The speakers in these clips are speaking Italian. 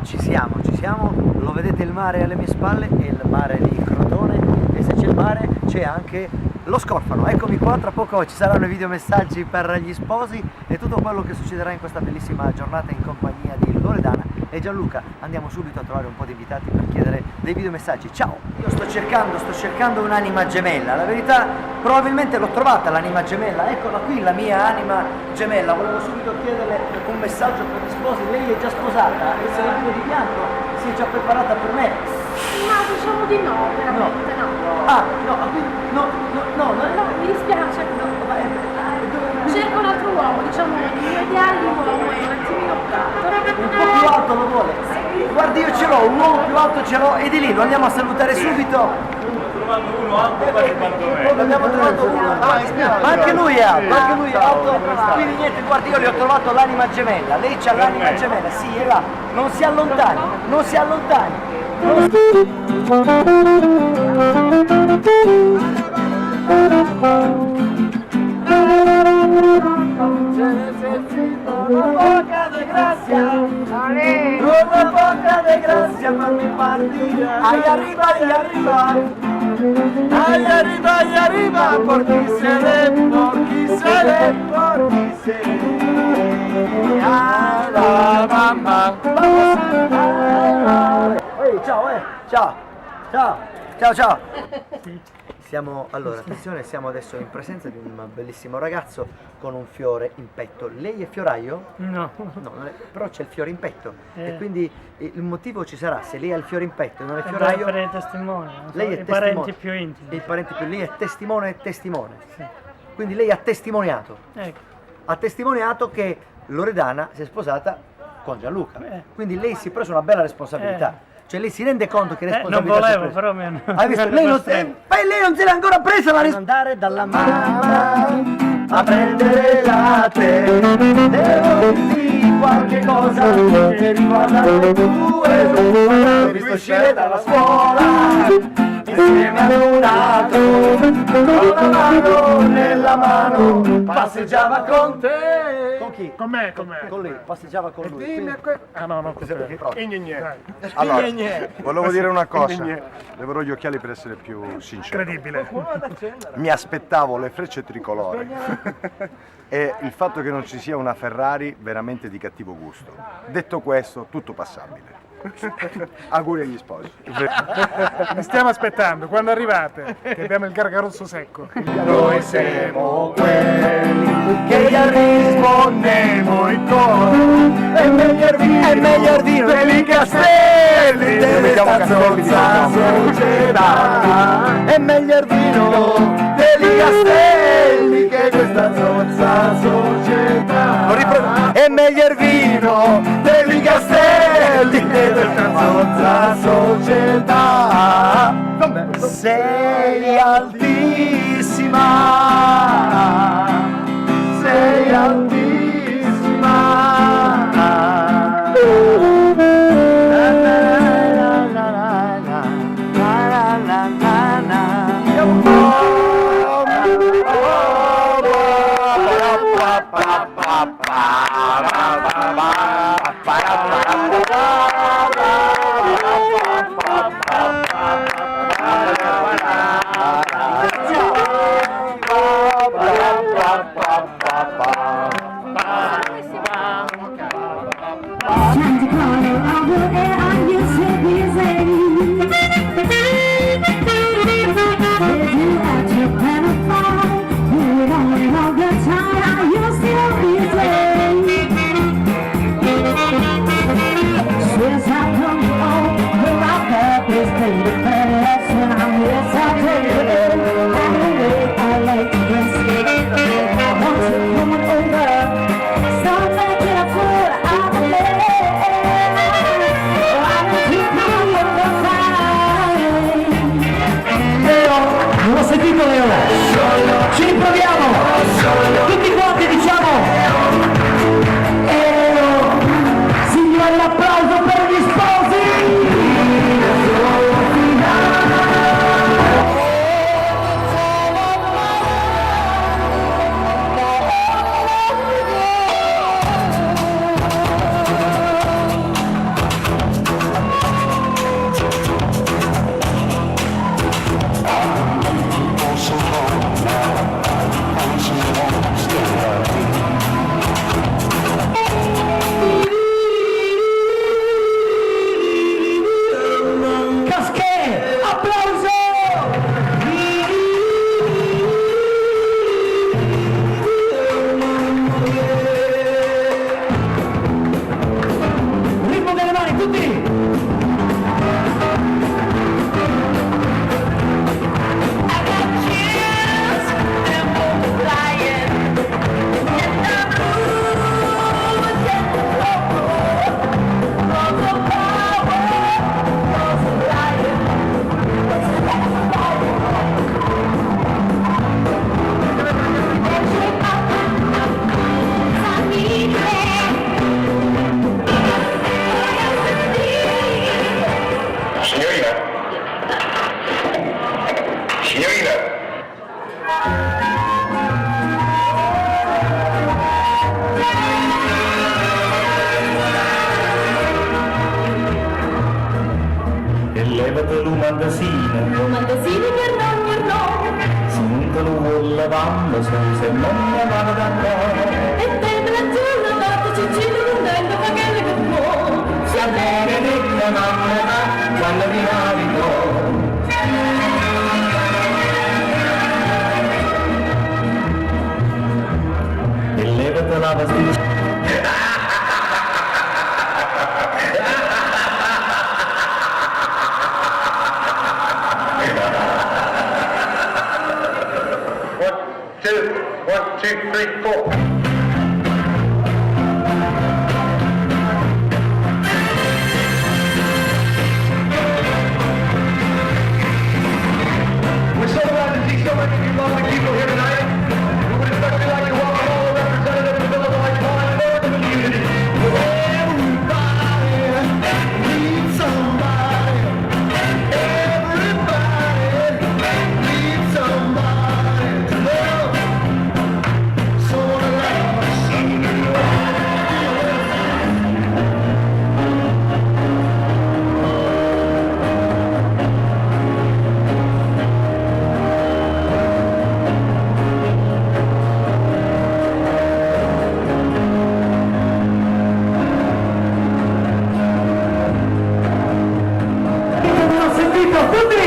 ci siamo, lo vedete il mare alle mie spalle, è il mare di Crotone, e se c'è il mare c'è anche lo Scorfano. Eccomi qua, tra poco ci saranno i videomessaggi per gli sposi e tutto quello che succederà in questa bellissima giornata in compagnia di Loredana e Gianluca. Andiamo subito a trovare un po' di invitati per chiedere dei videomessaggi. Ciao! Io sto cercando un'anima gemella, la verità probabilmente l'ho trovata l'anima gemella, eccola qui la mia anima gemella. Volevo subito chiederle un messaggio per gli sposi, lei è già sposata e se è anche di bianco, si è già preparata per me? Ma diciamo di no, veramente no. Ah, no, no, No, mi dispiace, no. Cerco un altro uomo, diciamo, il mio ideale di uomo è un attimino più alto. un po' più alto lo vuole? Guardi, io ce l'ho, un uomo più alto ce l'ho, e di lì lo andiamo a salutare subito. Trovando uno alto quanto me. Abbiamo trovato uno, ma anche lui è alto, quindi niente, guardi, io le ho trovato l'anima gemella, lei c'ha l'anima gemella, sì, è là, non si allontani, non si allontani. Una poca de gracia para mi partida. Ahí arriba, ahí arriba, por ti seré, a la mamma. Ciao. Allora, attenzione, siamo adesso in presenza di un bellissimo ragazzo con un fiore in petto. Lei è fioraio? No. No, non è, però c'è il fiore in petto e quindi il motivo ci sarà, se lei ha il fiore in petto e non è fioraio. Per i testimoni, Lei è i parenti più intimi. I parenti più, lei è testimone e testimone. Sì. Quindi lei ha testimoniato. Ecco. Ha testimoniato che Loredana si è sposata con Gianluca. Quindi lei si è presa una bella responsabilità. Cioè lei si rende conto che responsabilità non si è volevo, presa. però mi hanno... Hai visto? Lei non se l'è ancora presa la responsabilità. Andare dalla mamma a prendere latte. Devo dirti qualche cosa che riguarda le tue. Ho visto uscire dalla scuola insieme ad un altro, con la mano nella mano, passeggiava con te. Con chi? Con me. Con lui, passeggiava con lui. Dimmi no, cos'è? Allora, volevo dire una cosa, leverò gli occhiali per essere più sincero. Incredibile. Mi aspettavo le frecce tricolore e il fatto che non ci sia una Ferrari veramente di cattivo gusto. Detto questo, tutto passabile. Auguri agli sposi. Vi stiamo aspettando, quando arrivate, che abbiamo il gargarosso secco. Noi siamo quelli che gli rispondemo in coro. È meglio vino dei castelli della zozza società. È meglio il vino dei castelli che questa zozza società. È meglio il vino dei castelli della zozza società. Sei altissima, sei altissima. Ci riproviamo! Tutti quanti diciamo! Signori, l'applauso per gli sposi! Romantasini che no, si montano con la banda, se non ne vanno da noi. e te la giornata ci contento ma che le può. Sia benedetta mamma, quando vi arrivo. E levate la pasticcia. One, two, three, four. We're so glad to see so many of you lovely people here tonight. We would especially like to welcome all the representatives of the Illinois Blind American community. Everybody needs somebody. Everybody needs somebody to love. Someone to love, someone to love. Ho sentito tutti!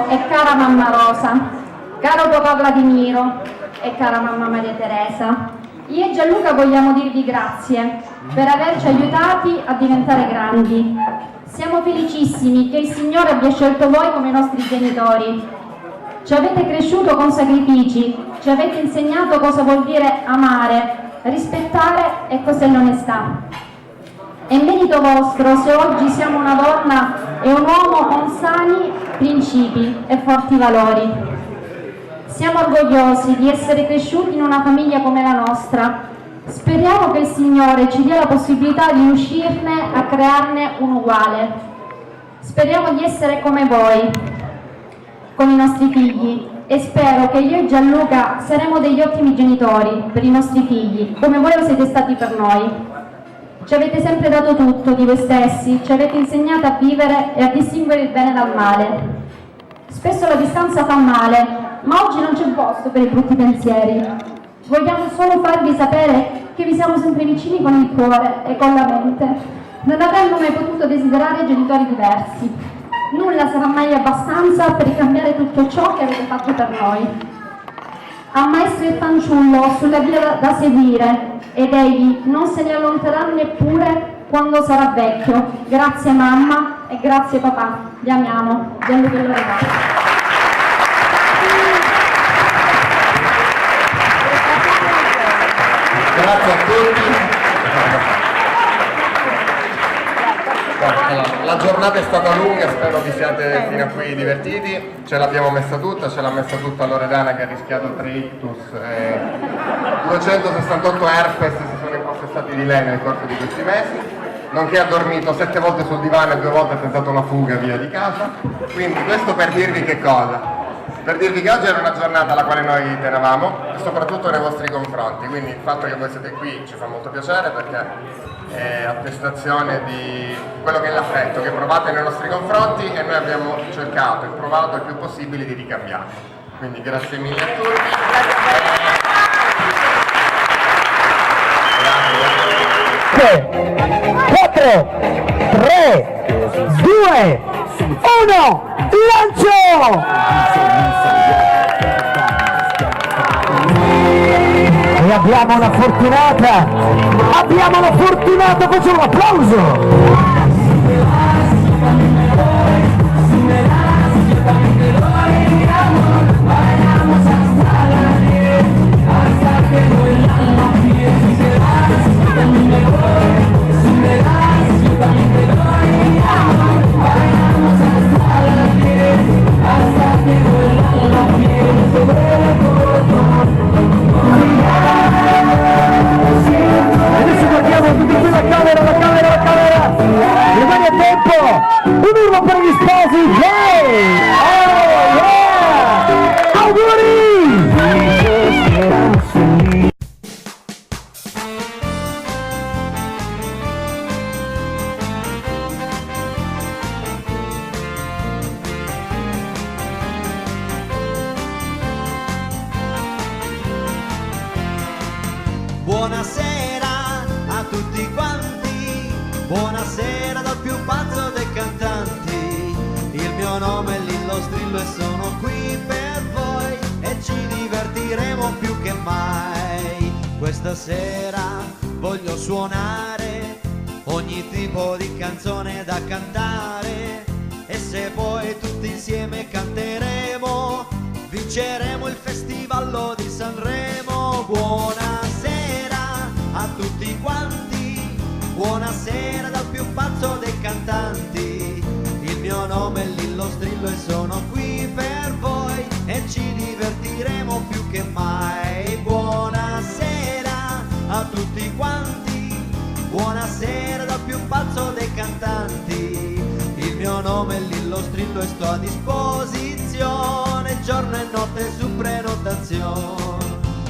E cara mamma Rosa, caro papà Vladimiro e cara mamma Maria Teresa, io e Gianluca vogliamo dirvi grazie per averci aiutati a diventare grandi. Siamo felicissimi che il Signore abbia scelto voi come nostri genitori. Ci avete cresciuto con sacrifici, ci avete insegnato cosa vuol dire amare, rispettare e cos'è l'onestà. È merito vostro se oggi siamo una donna e un uomo con sani principi e forti valori. Siamo orgogliosi di essere cresciuti in una famiglia come la nostra. Speriamo che il Signore ci dia la possibilità di uscirne a crearne un uguale. Speriamo di essere come voi, con i nostri figli, e spero che io e Gianluca saremo degli ottimi genitori per i nostri figli, come voi lo siete stati per noi. Ci avete sempre dato tutto di voi stessi, ci avete insegnato a vivere e a distinguere il bene dal male. Spesso la distanza fa male, ma oggi non c'è posto per i brutti pensieri. Vogliamo solo farvi sapere che vi siamo sempre vicini con il cuore e con la mente. Non avremmo mai potuto desiderare genitori diversi. Nulla sarà mai abbastanza per ricambiare tutto ciò che avete fatto per noi. A maestro il fanciullo sulla via da seguire, ed egli non se ne allontanerà neppure quando sarà vecchio. Grazie mamma e grazie papà, vi amiamo. Gianluca e Loredana. Grazie a tutti. Allora, la giornata è stata lunga, spero vi siate fino a qui divertiti. Ce l'abbiamo messa tutta, ce l'ha messa tutta Loredana che ha rischiato 3 ictus, 268 herpes si sono imposte abusati di lei nel corso di questi mesi, nonché ha dormito 7 volte sul divano e 2 volte ha tentato una fuga via di casa. Quindi questo per dirvi che cosa? Per dirvi che oggi era una giornata alla quale noi tenevamo e soprattutto nei vostri confronti, quindi il fatto che voi siete qui ci fa molto piacere perché è attestazione di quello che è l'affetto che provate nei nostri confronti e noi abbiamo cercato e provato il più possibile di ricambiare. Quindi grazie mille a tutti. 4, 3, 2, 1, lancio! E abbiamo una fortunata, facciamo un applauso! Adesso guardiamo tutti qui la camera! Rimane a tempo! Un urlo per gli sposi! Hey! Oh yeah! Auguri! Buonasera a tutti quanti, buonasera dal più pazzo dei cantanti. Il mio nome è Lillo Strillo e sono qui per voi e ci divertiremo più che mai. Questa sera voglio suonare ogni tipo di canzone da cantare e se poi tutti insieme canteremo vinceremo il festivallo di Sanremo. Buonasera a tutti quanti, buonasera dal più pazzo dei cantanti. Il mio nome è Lillo Strillo e sono qui per voi e ci divertiremo più che mai. Buonasera a tutti quanti, buonasera dal più pazzo dei cantanti. Il mio nome è Lillo Strillo e sto a disposizione giorno e notte su prenotazione.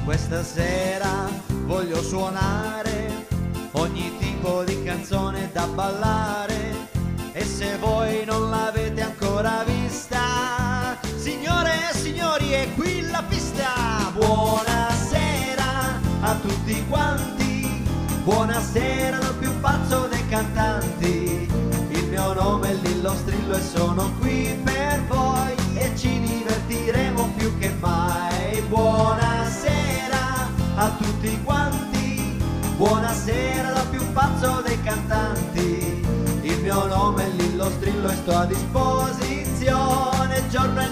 Questa sera voglio suonare ogni tipo di canzone da ballare e se voi non l'avete ancora vista, signore e signori, è qui la pista. Buonasera a tutti quanti, buonasera dal più pazzo dei cantanti. Il mio nome è Lillo Strillo e sono qui per voi e ci divertiremo più che mai. Buonasera a tutti quanti, buonasera dal più pazzo dei cantanti. Il mio nome è Lillo Strillo e sto a disposizione giorno e